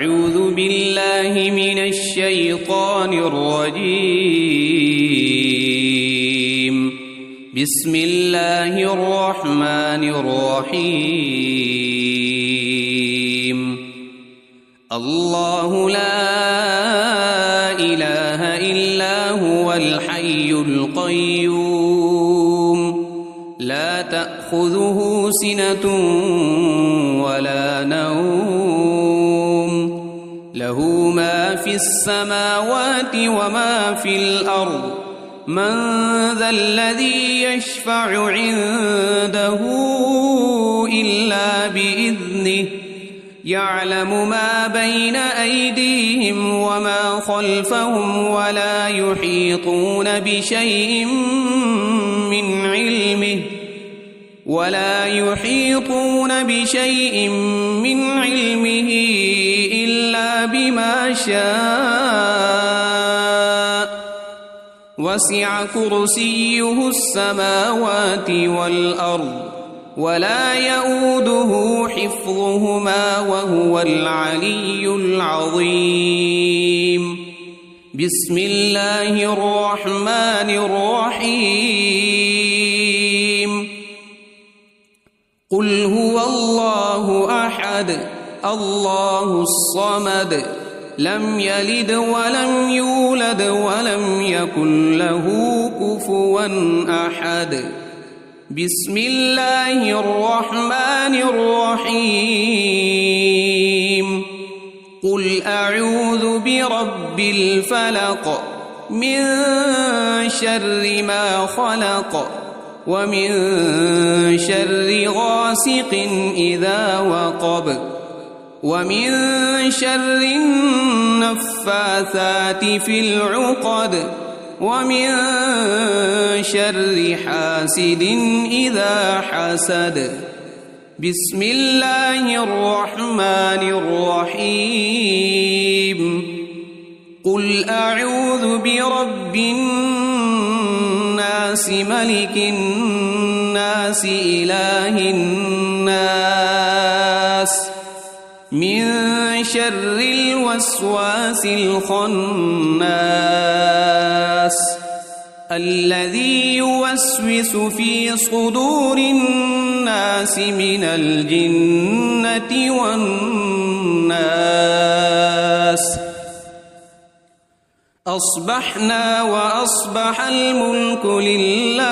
أعوذ بالله من الشيطان الرجيم. بسم الله الرحمن الرحيم. الله لا إله إلا هو الحي القيوم لا تأخذه سنة ولا نوم له ما في السماوات وما في الأرض من ذا الذي يشفع عنده إلا بإذنه يعلم ما بين أيديهم وما خلفهم ولا يحيطون بشيء من علمه إلا بما شاء وسع كرسيه السماوات والأرض ولا يؤوده حفظهما وهو العلي العظيم. بسم الله الرحمن الرحيم. قل هو الله أحد الله الصمد لم يلد ولم يولد ولم يكن له كفوا أحد. بسم الله الرحمن الرحيم. قل أعوذ برب الفلق من شر ما خلق ومن شر غاسق إذا وقب ومن شر النفاثات في العقد ومن شر حاسد إذا حسد. بسم الله الرحمن الرحيم. قل أعوذ برب الناس ملك الناس إله الناس من شر الوسواس الخناس الذي يوسوس في صدور الناس من الجنة والناس. أصبحنا وأصبح الملك لله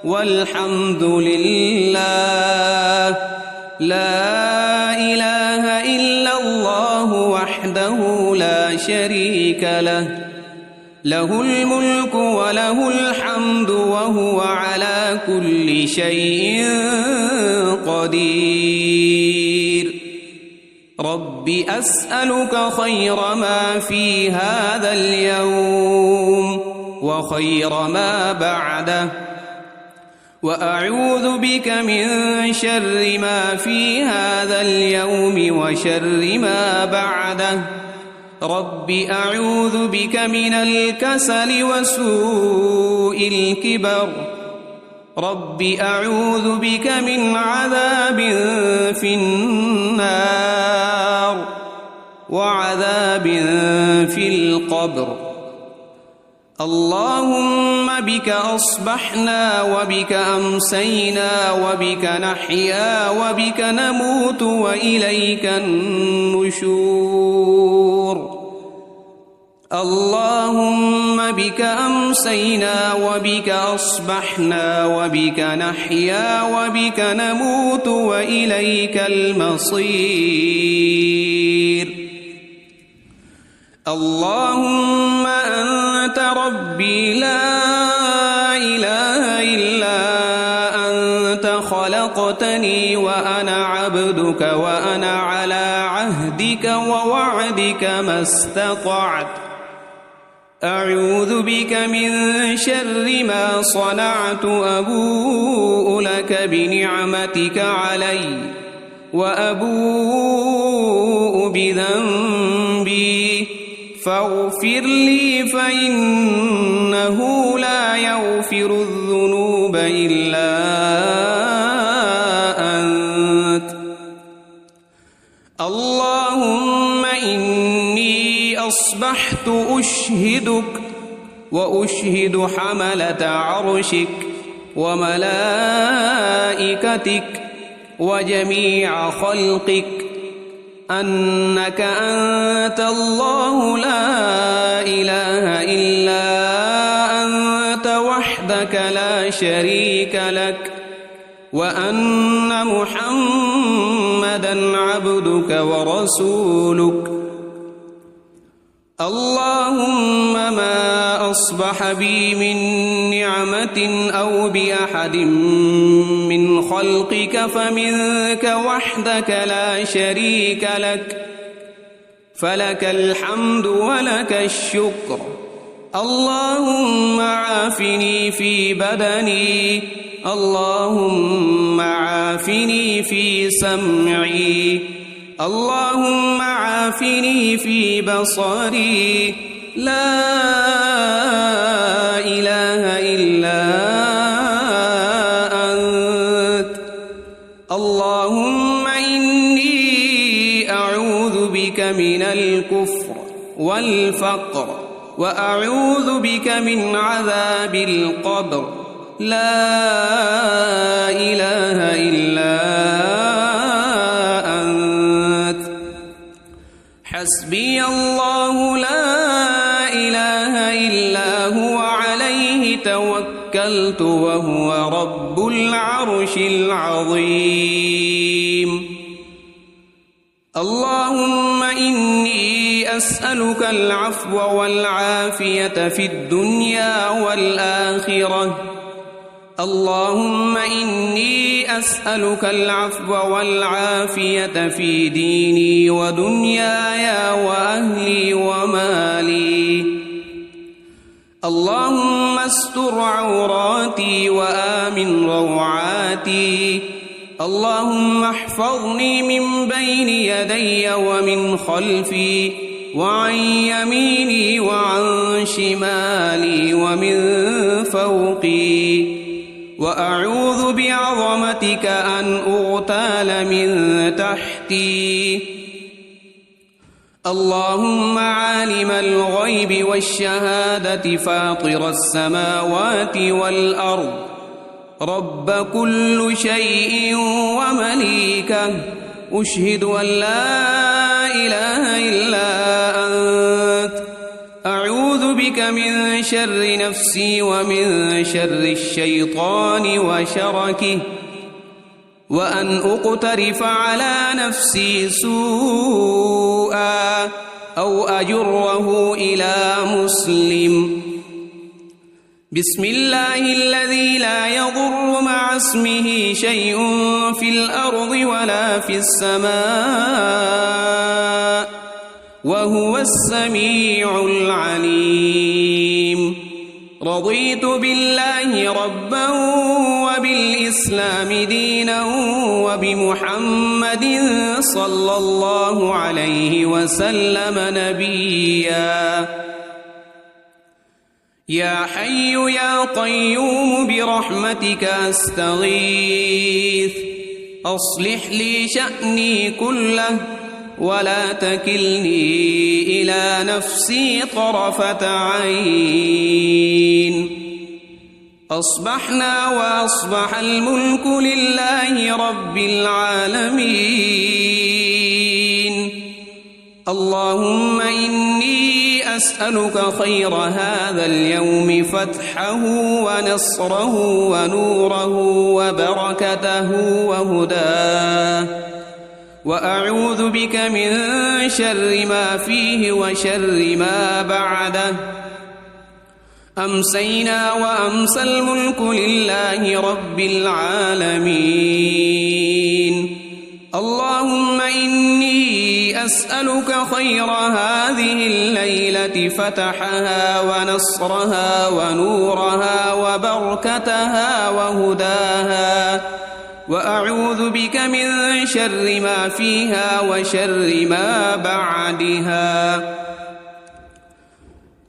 والحمد لله لا إله إلا الله وحده لا شريك له له الملك وله الحمد وهو على كل شيء قدير. رب أسألك خير ما في هذا اليوم وخير ما بعده وأعوذ بك من شر ما في هذا اليوم وشر ما بعده. رب أعوذ بك من الكسل وسوء الكبر. رب أعوذ بك من عذاب في النار وعذاب في القبر. اللهم بك أصبحنا وبك أمسينا وبك نحيا وبك نموت وإليك النشور. اللهم بك أمسينا وبك أصبحنا وبك نحيا وبك نموت وإليك المصير. اللهم أنت ربي لا إله إلا أنت خلقتني وأنا عبدك وأنا على عهدك ووعدك ما استطعت. أعوذ بك من شر ما صنعت أبوء لك بنعمتك علي وأبوء بذنبي فاغفر لي فإنه لا يغفر الذنوب إلا أنت. اللهم إني أصبحت أشهدك وأشهد حملة عرشك وملائكتك وجميع خلقك أنك أنت الله لا إله إلا أنت وحدك لا شريك لك وأن محمدًا عبدك ورسولك. اللهم ما أصبح بي من نعمة أو بأحد من خلقك فمنك وحدك لا شريك لك، فلك الحمد ولك الشكر. اللهم عافني في بدني، اللهم عافني في سمعي، اللهم عافني في بصري، لا إله إلا أنت. اللهم إني أعوذ بك من الكفر والفقر وأعوذ بك من عذاب القبر، لا إله إلا أنت. حسبي الله لا إله إلا هو عليه توكلت وهو رب العرش العظيم. اللهم إني أسألك العفو والعافية في الدنيا والآخرة. اللهم إني أسألك العفو والعافية في ديني ودنياي وأهلي ومالي. اللهم استر عوراتي وآمن روعاتي. اللهم احفظني من بين يدي ومن خلفي وعن يميني وعن شمالي ومن فوقي، وأعوذ بعظمتك أن أغتال من تحتي. اللهم عالم الغيب والشهادة فاطر السماوات والأرض، رب كل شيء ومليكه، أشهد أن لا إله إلا أنت. أعوذ بك من شر نفسي ومن شر الشيطان وشركه، وأن أقترف على نفسي سوءا أو أجره إلى مسلم. بسم الله الذي لا يضر مع اسمه شيء في الأرض ولا في السماء وهو السميع العليم. رضيت بالله ربا وبالإسلام دينا وبمحمد صلى الله عليه وسلم نبيا. يا حي يا قيوم برحمتك أستغيث، أصلح لي شأني كله ولا تكلني إلى نفسي طرفة عين. أصبحنا وأصبح الملك لله رب العالمين. اللهم إني أسألك خير هذا اليوم فتحه ونصره ونوره وبركته وهداه، وأعوذ بك من شر ما فيه وشر ما بعده. أمسينا وأمسى الملك لله رب العالمين. اللهم إني أسألك خير هذه الليلة فتحها ونصرها ونورها وبركتها وهداها، وأعوذ بك من شر ما فيها وشر ما بعدها.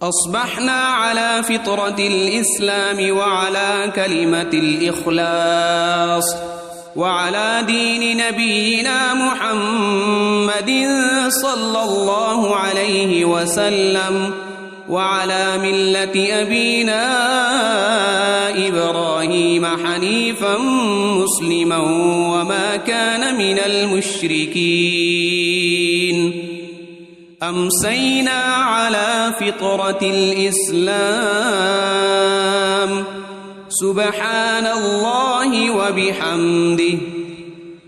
أصبحنا على فطرة الإسلام وعلى كلمة الإخلاص، وعلى دين نبينا محمد صلى الله عليه وسلم، وعلى ملة أبينا إبراهيم حنيفا مسلما وما كان من المشركين. أمسينا على فطرة الإسلام، سبحان الله وبحمده،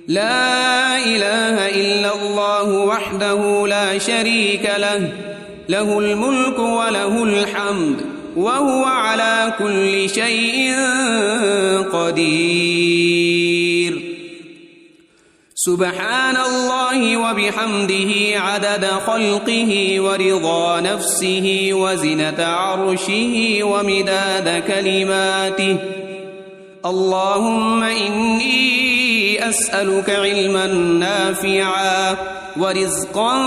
لا إله إلا الله وحده لا شريك له، له الملك وله الحمد وهو على كل شيء قدير. سبحان الله وبحمده عدد خلقه ورضا نفسه وزنة عرشه ومداد كلماته. اللهم إني أسألك علما نافعا ورزقا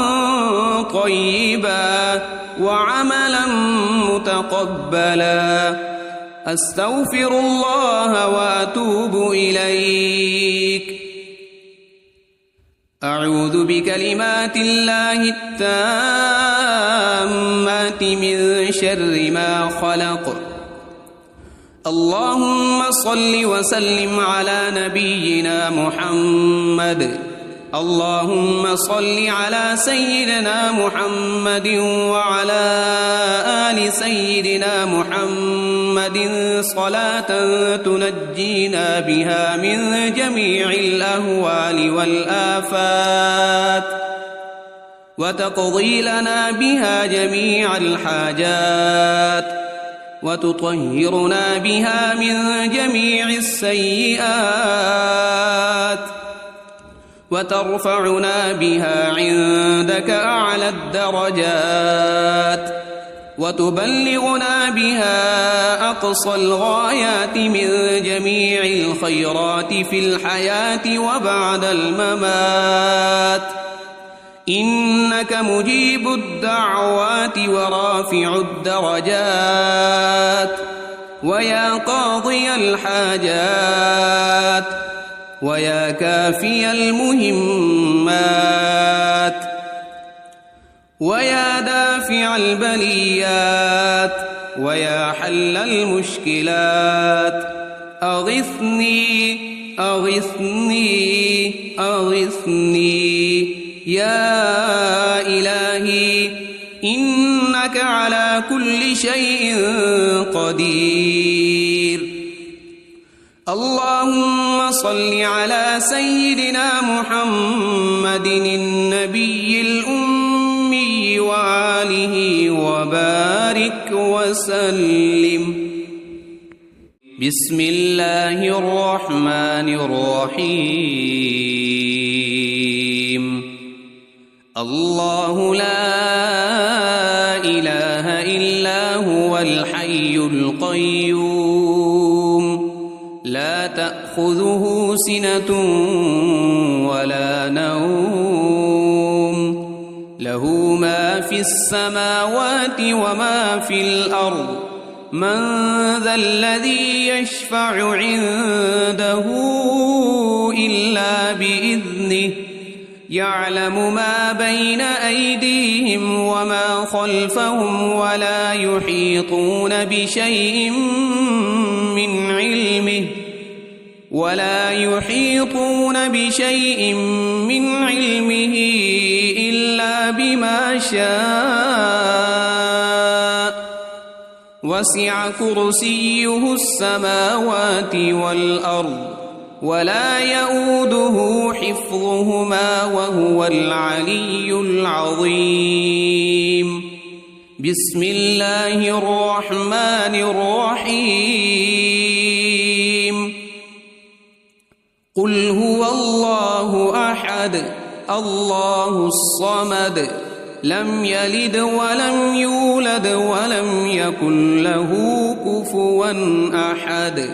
طيبا وعملا متقبلا. أستغفر الله وأتوب إليك. أعوذ بكلمات الله التامات من شر ما خلق. اللهم صل وسلم على نبينا محمد. اللهم صل على سيدنا محمد وعلى آل سيدنا محمد صلاة تنجينا بها من جميع الأهوال والآفات، وتقضي لنا بها جميع الحاجات، وتطهرنا بها من جميع السيئات، وترفعنا بها عندك أعلى الدرجات، وتبلغنا بها أقصى الغايات من جميع الخيرات في الحياة وبعد الممات. إنك مجيب الدعوات ورافع الدرجات، ويا قاضي الحاجات، ويا كافي المهمات، ويا دافع البليات، ويا حل المشكلات. أغثني أغثني أغثني يا إلهي، إنك على كل شيء قدير. اللهم صل على سيدنا محمد النبي الأمي وآله وبارك وسلم. بسم الله الرحمن الرحيم. الله لا إله إلا هو الحي القيوم، لا تأخذه سنة ولا نوم، له ما في السماوات وما في الأرض. من ذا الذي يشفع عنده إلا بإذنه، يعلم ما بين أيديهم وما خلفهم، ولا يحيطون بشيء من علمه إلا بما شاء. وسع كرسيه السماوات والأرض، ولا يؤوده حفظهما وهو العلي العظيم. بسم الله الرحمن الرحيم. قل هو الله أحد الله الصمد، لم يلد ولم يولد ولم يكن له كفوا أحد.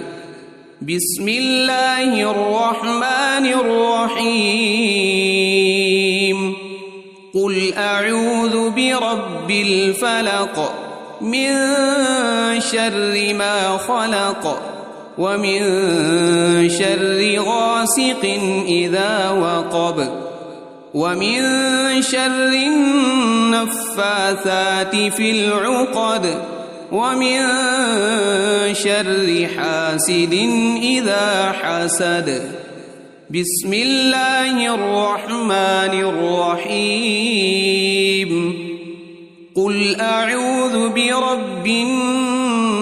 بسم الله الرحمن الرحيم. قل أعوذ برب الفلق من شر ما خلق، ومن شر غاسق إذا وقب ومن شر النفاثات في العقد ومن شر حاسد إذا حسد. بسم الله الرحمن الرحيم. قل أعوذ برب الناس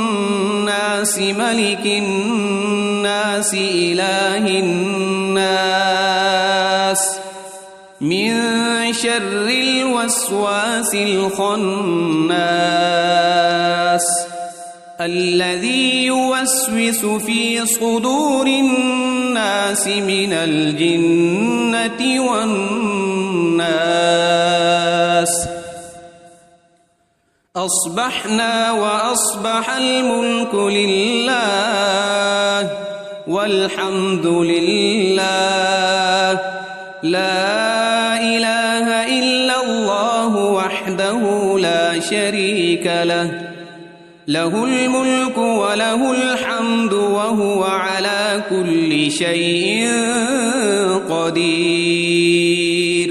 ملك الناس إله الناس من شر الوسواس الخناس الذي يوسوس في صدور الناس من الجنة والناس. أصبحنا وأصبح الملك لله والحمد لله لا إله إلا الله وحده لا شريك له له الملك وله الحمد وهو على كل شيء قدير.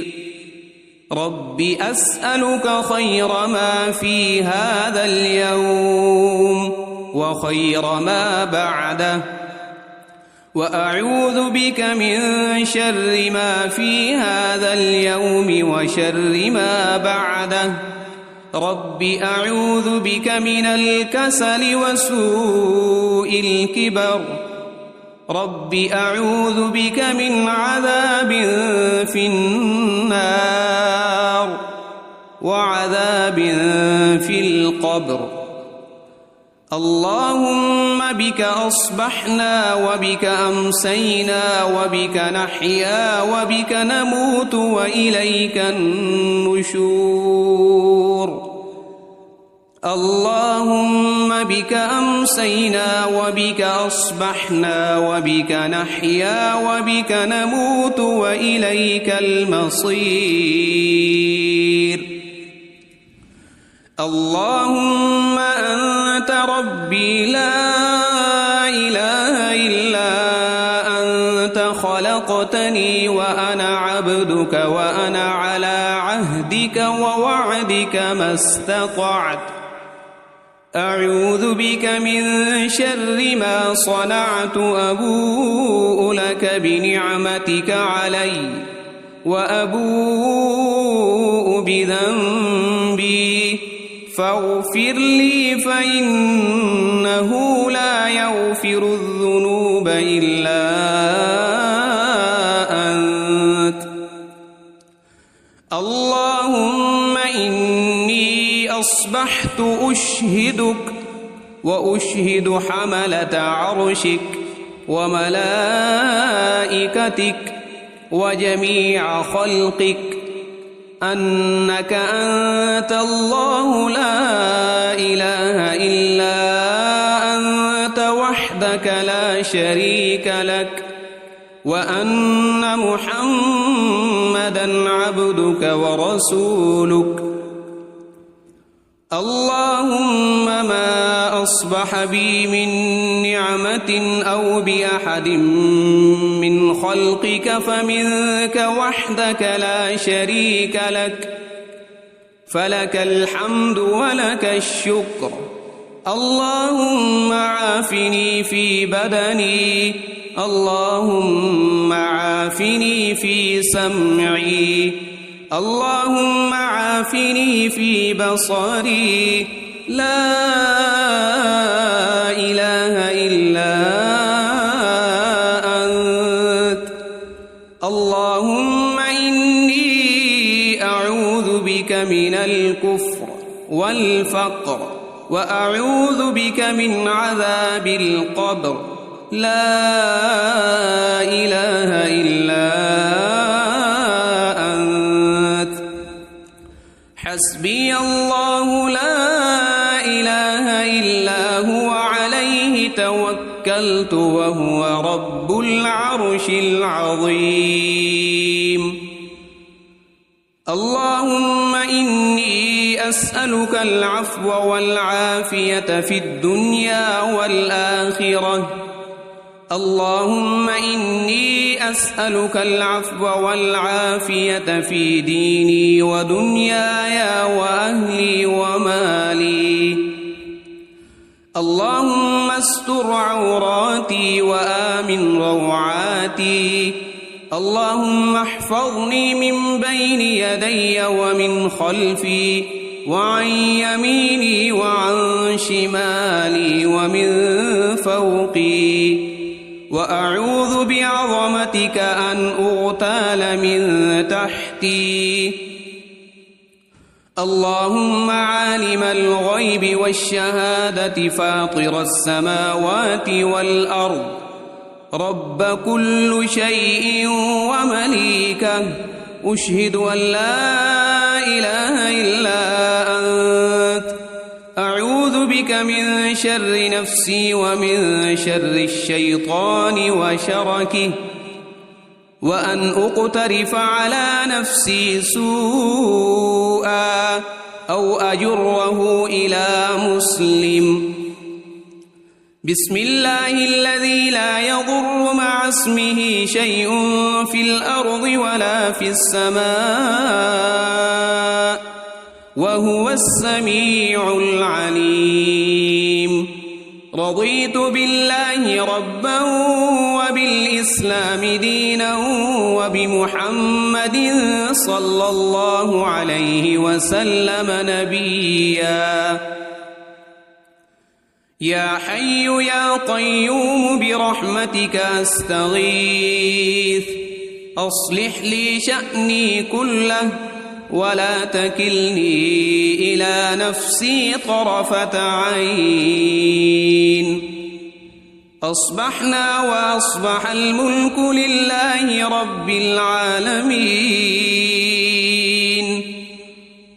رب أسألك خير ما في هذا اليوم وخير ما بعده وأعوذ بك من شر ما في هذا اليوم وشر ما بعده. رب أعوذ بك من الكسل وسوء الكبر. رب أعوذ بك من عذاب في النار وعذاب في القبر. اللهم بك أصبحنا وبك أمسينا وبك نحيا وبك نموت وإليك النشور. اللهم بك أمسينا وبك أصبحنا وبك نحيا وبك نموت وإليك المصير. اللهم أنت ربي لا إله إلا أنت خلقتني وأنا عبدك وأنا على عهدك ووعدك ما استطعت. أعوذ بك من شر ما صنعت. أبوء لك بنعمتك علي وأبوء بذنبي فاغفر لي فإنه لا يغفر الذنوب إلا أنت. اللهم إني أصبحت أشهدك وأشهد حملة عرشك وملائكتك وجميع خلقك أنك أنت الله لا إله إلا أنت وحدك لا شريك لك وأن محمدًا عبدك ورسولك. اللهم ما أصبح بي من نعمة أو بأحد من خلقك فمنك وحدك لا شريك لك فلك الحمد ولك الشكر. اللهم عافني في بدني. اللهم عافني في سمعي. اللهم عافني في بصري. لا إله إلا أنت. اللهم إني أعوذ بك من الكفر والفقر وأعوذ بك من عذاب القبر. لا إله إلا أنت. حسبي الله لا إله إلا هو عليه توكلت وهو رب العرش العظيم. اللهم إني أسألك العفو والعافية في الدنيا والآخرة اللهم إني أسألك العفو والعافية في ديني ودنياي وأهلي ومالي. اللهم استر عوراتي وآمن روعاتي. اللهم احفظني من بين يدي ومن خلفي وعن يميني وعن شمالي ومن فوقي، وأعوذ بعظمتك أن أغتال من تحتي. اللهم عالم الغيب والشهادة فاطر السماوات والأرض، رب كل شيء ومليكه، أشهد أن لا إله إلا أنت، أعوذ بك من شر نفسي ومن شر الشيطان وشركه، وأن أقترف على نفسي سوءا أو أجره إلى مسلم. بسم الله الذي لا يضر مع اسمه شيء في الأرض ولا في السماء، وهو السميع العليم. رضيت بالله ربا وبالإسلام دينا وبمحمد صلى الله عليه وسلم نبيا. يا حي يا قيوم برحمتك أستغيث، أصلح لي شأني كله ولا تكلني إلى نفسي طرفة عين. أصبحنا وأصبح الملك لله رب العالمين.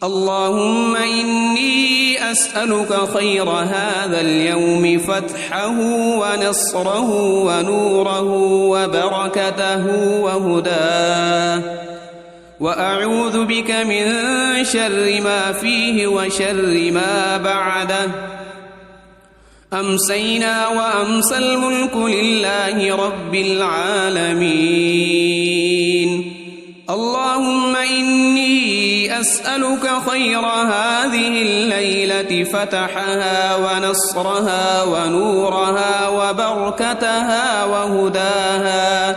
اللهم إني أسألك خير هذا اليوم، فتحه ونصره ونوره وبركته وهداه، وأعوذ بك من شر ما فيه وشر ما بعده. أمسينا وأمسى الملك لله رب العالمين. اللهم إني أسألك خير هذه الليلة، فتحها ونصرها ونورها وبركتها وهداها،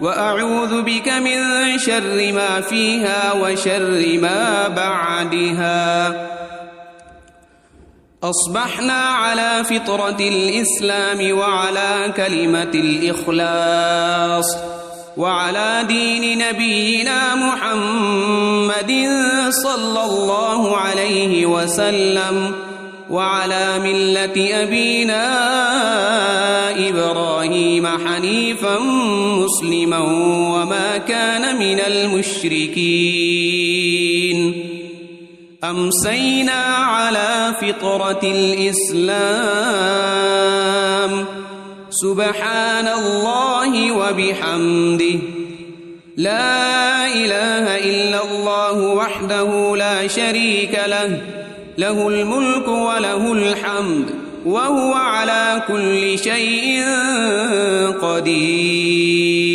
وأعوذ بك من شر ما فيها وشر ما بعدها. أصبحنا على فطرة الإسلام وعلى كلمة الإخلاص وعلى دين نبينا محمد صلى الله عليه وسلم، وعلى ملة أبينا إبراهيم حنيفا مسلما وما كان من المشركين. أمسينا على فطرة الإسلام. سبحان الله وبحمده، لا إله إلا الله وحده لا شريك له، له الملك وله الحمد وهو على كل شيء قدير.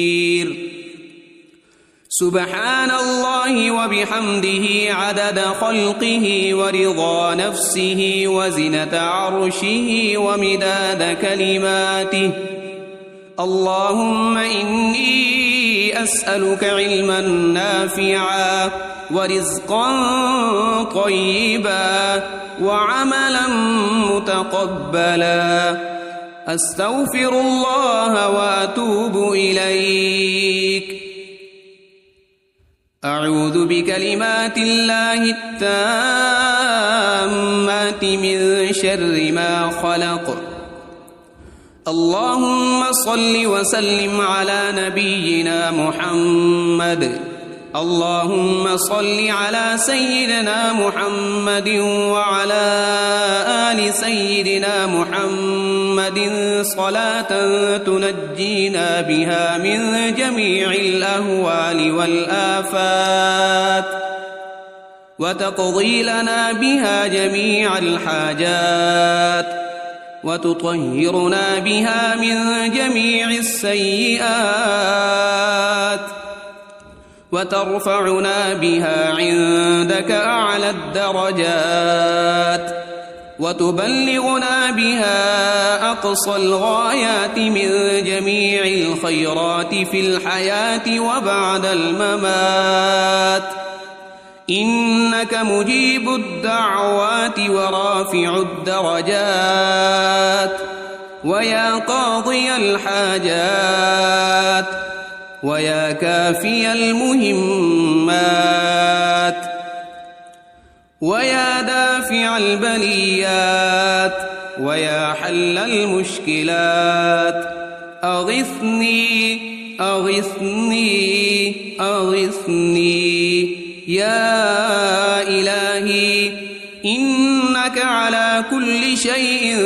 سبحان الله وبحمده عدد خلقه ورضا نفسه وزنة عرشه ومداد كلماته. اللهم إني أسألك علما نافعا ورزقا طيبا وعملا متقبلا. أستغفر الله وأتوب إليك. أعوذ بكلمات الله التامات من شر ما خلق. اللهم صل وسلم على نبينا محمد. اللهم صل على سيدنا محمد وعلى آل سيدنا محمد صلاة تنجينا بها من جميع الأهوال والآفات، وتقضي لنا بها جميع الحاجات، وتطهرنا بها من جميع السيئات وترفعنا بها عندك أعلى الدرجات وتبلغنا بها أقصى الغايات من جميع الخيرات في الحياة وبعد الممات إنك مجيب الدعوات ورافع الدرجات ويا قاضي الحاجات ويا كافي المهمات ويا دافع البليات ويا حل المشكلات أغثني أغثني أغثني يا إلهي إنك على كل شيء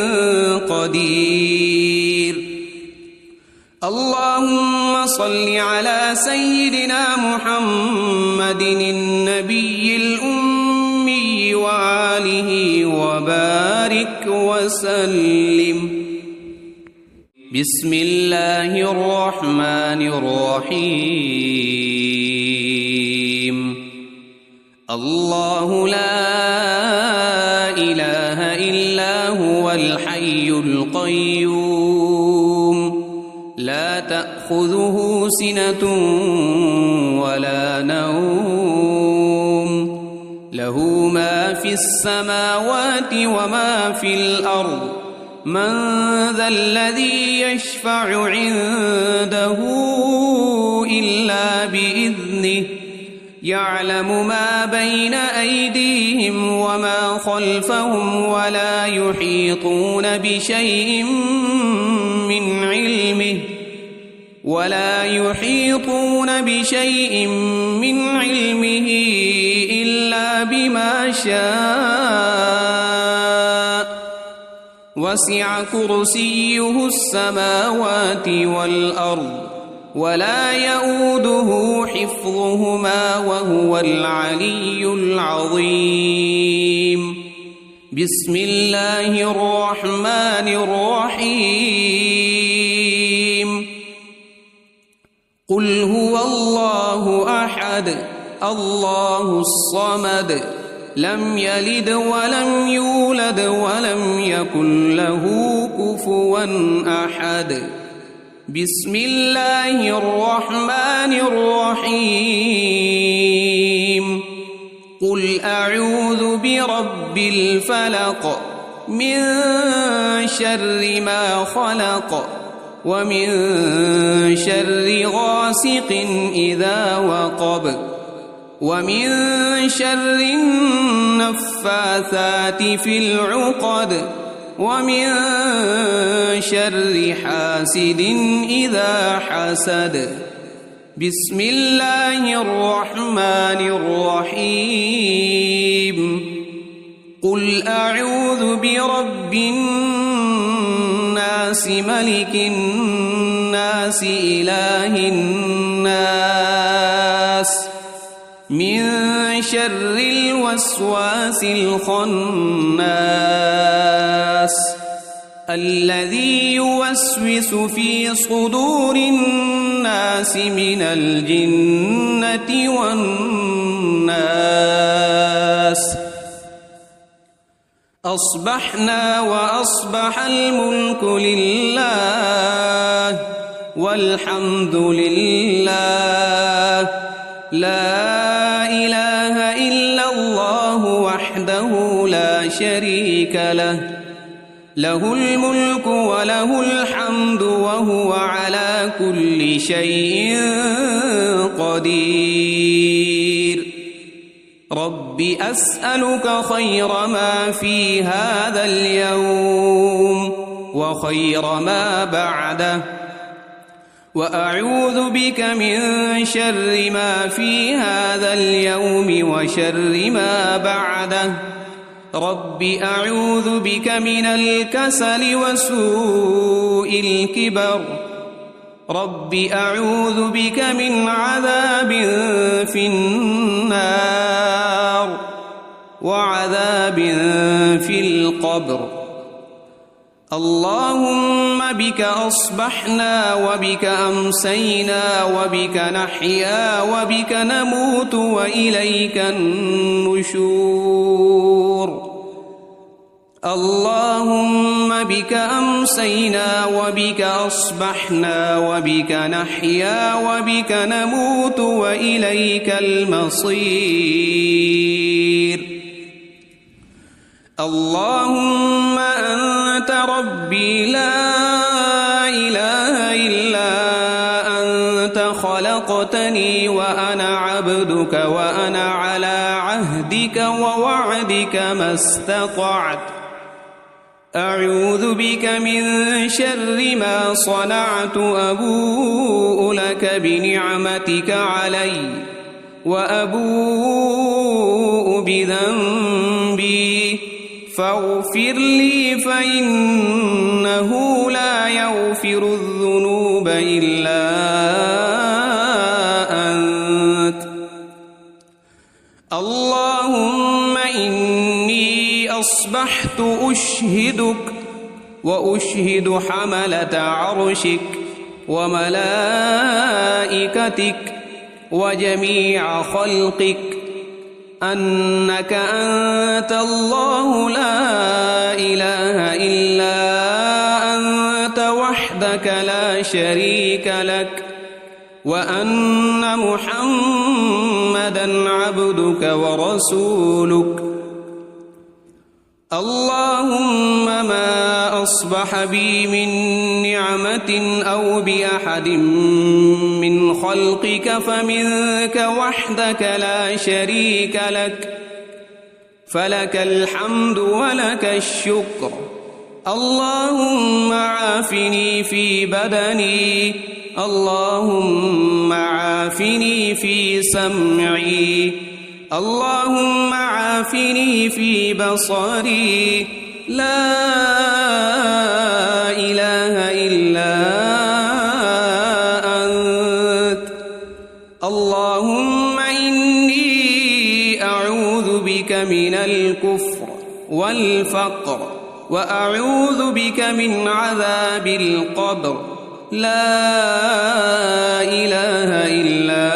قدير. اللهم صل على سيدنا محمد النبي الأمي وآله وبارك وسلم. بسم الله الرحمن الرحيم. الله لا إله إلا هو الحي القيوم لا تأخذه سنة ولا نوم له ما في السماوات وما في الأرض من ذا الذي يشفع عنده إلا بإذنه يعلم ما بين أيديهم وما خلفهم ولا يحيطون بشيء من علمه إلا بما شاء وسع كرسيه السماوات والأرض ولا يؤوده حفظهما وهو العلي العظيم. بسم الله الرحمن الرحيم. قل هو الله أحد الله الصمد لم يلد ولم يولد ولم يكن له كفوا أحد. بسم الله الرحمن الرحيم. قل أعوذ برب الفلق من شر ما خلق ومن شر غاسق إذا وقب ومن شر النفاثات في العقد ومن شر حاسد إذا حسد. بسم الله الرحمن الرحيم. قل أعوذ برب الناس ملك الناس إله الناس من شر الوسواس الخناس الذي يوسوس في صدور الناس من الجنة والناس. أصبحنا وأصبح الملك لله والحمد لله لا إله إلا الله وحده لا شريك له له الملك وله الحمد وهو على كل شيء قدير. رب أسألك خير ما في هذا اليوم وخير ما بعده وأعوذ بك من شر ما في هذا اليوم وشر ما بعده. رب أعوذ بك من الكسل وسوء الكبر. رب أعوذ بك من عذاب في النار وعذاب في القبر. اللهم بك أصبحنا وبك أمسينا وبك نحيا وبك نموت وإليك النشور اللهم بك أمسينا وبك أصبحنا وبك نحيا وبك نموت وإليك المصير اللهم أنت ربي لا إله إلا أنت خلقتني وأنا عبدك وأنا على عهدك ووعدك ما استطعت أعوذ بك من شر ما صنعت أبوء لك بنعمتك علي وأبوء بذنبي فاغفر لي فإنه لا يغفر الذنوب إلا أنت اللهم إني أصبحت أشهدك وأشهد حملة عرشك وملائكتك وجميع خلقك أنك أنت الله لا إله إلا أنت وحدك لا شريك لك وأن محمدًا عبدك ورسولك اللهم ما أصبح بي من نعمة أو بأحد من خلقك فمنك وحدك لا شريك لك فلك الحمد ولك الشكر اللهم عافني في بدني اللهم عافني في سمعي اللهم عافني في بصري لا إله إلا أنت اللهم إني أعوذ بك من الكفر والفقر وأعوذ بك من عذاب القبر لا إله إلا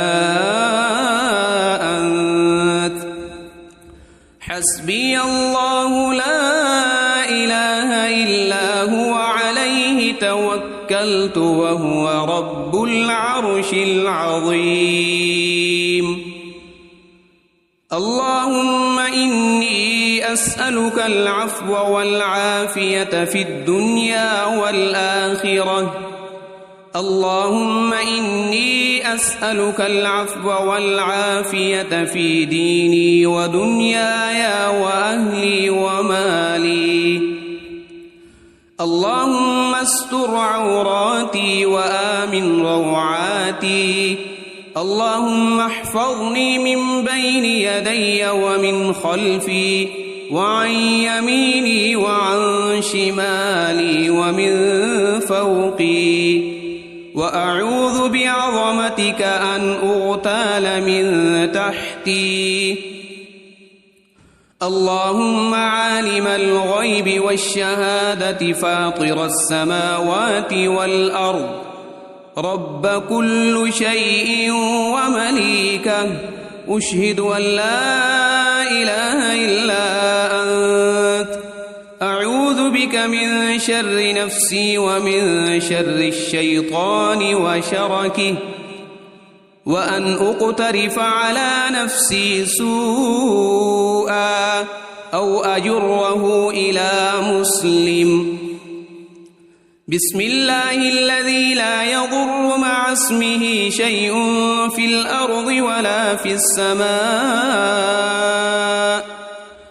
أنت حسبي الله لا إله إلا هو عليه توكلت وهو رب العرش العظيم اللهم إني أسألك العفو والعافية في الدنيا والآخرة اللهم إني أسألك العفو والعافية في ديني ودنياي وأهلي ومالي اللهم استر عوراتي وآمن روعاتي اللهم احفظني من بين يدي ومن خلفي وعن يميني وعن شمالي ومن فوقي وأعوذ بعظمتك أن أغتال من تحتي اللهم عالم الغيب والشهادة فاطر السماوات والأرض رب كل شيء ومليكه أشهد أن لا إله إلا أنت أعوذ بك من شر نفسي ومن شر الشيطان وشركه وأن أقترف على نفسي سوءا أو أجره إلى مسلم بسم الله الذي لا يضر مع اسمه شيء في الأرض ولا في السماء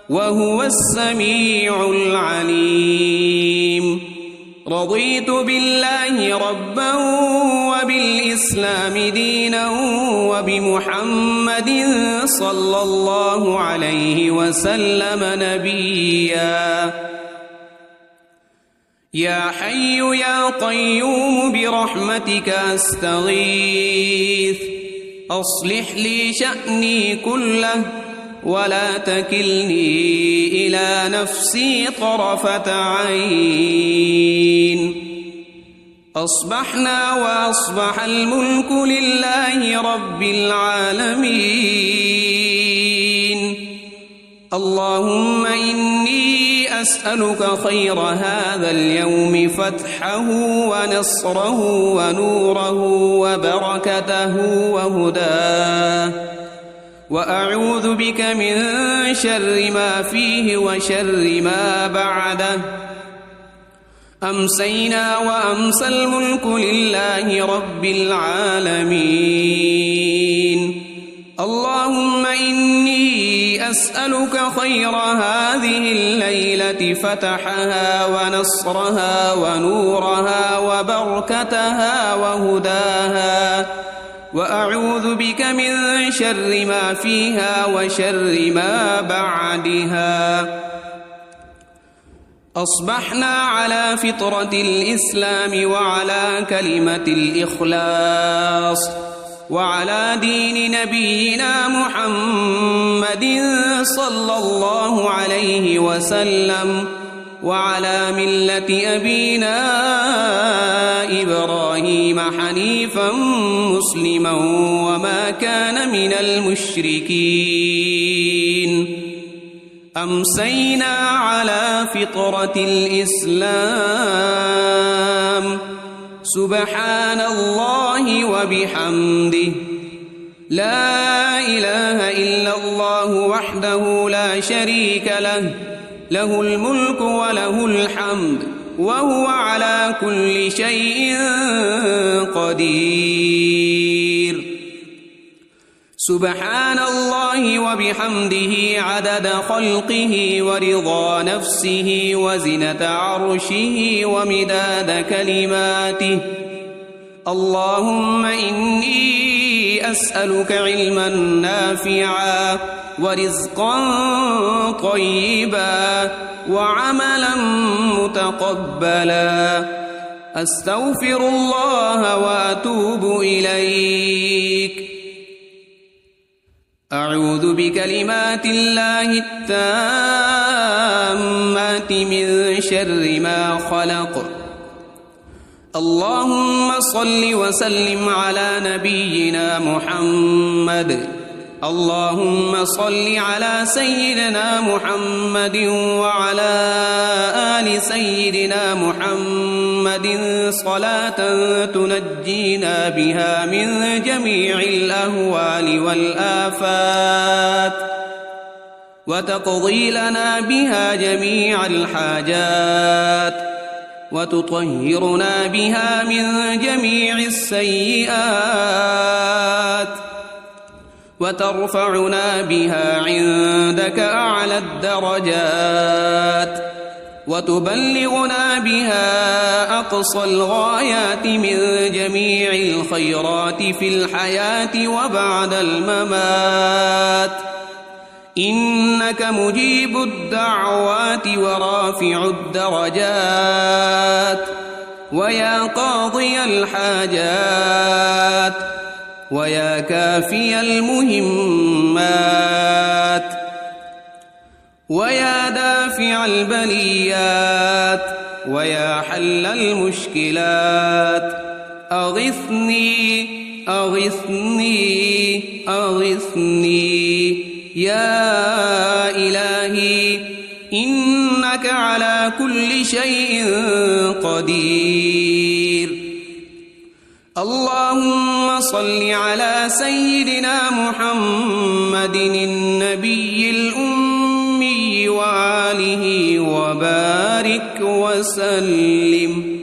وهو السميع العليم رضيت بالله ربا وبالإسلام دينا وبمحمد صلى الله عليه وسلم نبيا يا حي يا قيوم برحمتك أستغيث أصلح لي شأني كله ولا تكلني إلى نفسي طرفة عين. أصبحنا وأصبح الملك لله رب العالمين. اللهم إني أسألك خير هذا اليوم فتحه ونصره ونوره وبركته وهداه، وأعوذ بك من شر ما فيه وشر ما بعده. أمسينا وأمسى الملك لله رب العالمين. اللهم إني أسألك خير هذه الليلة فتحها ونصرها ونورها وبركتها وهداها، وأعوذ بك من شر ما فيها وشر ما بعدها. أصبحنا على فطرة الإسلام وعلى كلمة الإخلاص وعلى دين نبينا محمد صلى الله عليه وسلم، وعلى ملة أبينا إبراهيم حنيفا مسلما وما كان من المشركين. أمسينا على فطرة الإسلام. سبحان الله وبحمده، لا إله إلا الله وحده لا شريك له، له الملك وله الحمد وهو على كل شيء قدير. سبحان الله وبحمده عدد خلقه ورضا نفسه وزنة عرشه ومداد كلماته. اللهم إني أسألك علما نافعا ورزقا طيبا وعملا متقبلا. أستغفر الله وأتوب إليك. أعوذ بكلمات الله التامات من شر ما خلق. اللهم صل وسلم على نبينا محمد. اللهم صل على سيدنا محمد وعلى آل سيدنا محمد صلاة تنجينا بها من جميع الأهوال والآفات، وتقضي لنا بها جميع الحاجات، وتطهرنا بها من جميع السيئات، وترفعنا بها عندك أعلى الدرجات، وتبلغنا بها أقصى الغايات من جميع الخيرات في الحياة وبعد الممات. إنك مجيب الدعوات ورافع الدرجات، ويا قاضي الحاجات، ويا كافي المهمات، ويا دافع البليات، ويا حل المشكلات. أغثني أغثني أغثني يا إلهي، إنك على كل شيء قدير. اللهم صل على سيدنا محمد النبي الأمي وآله وبارك وسلم.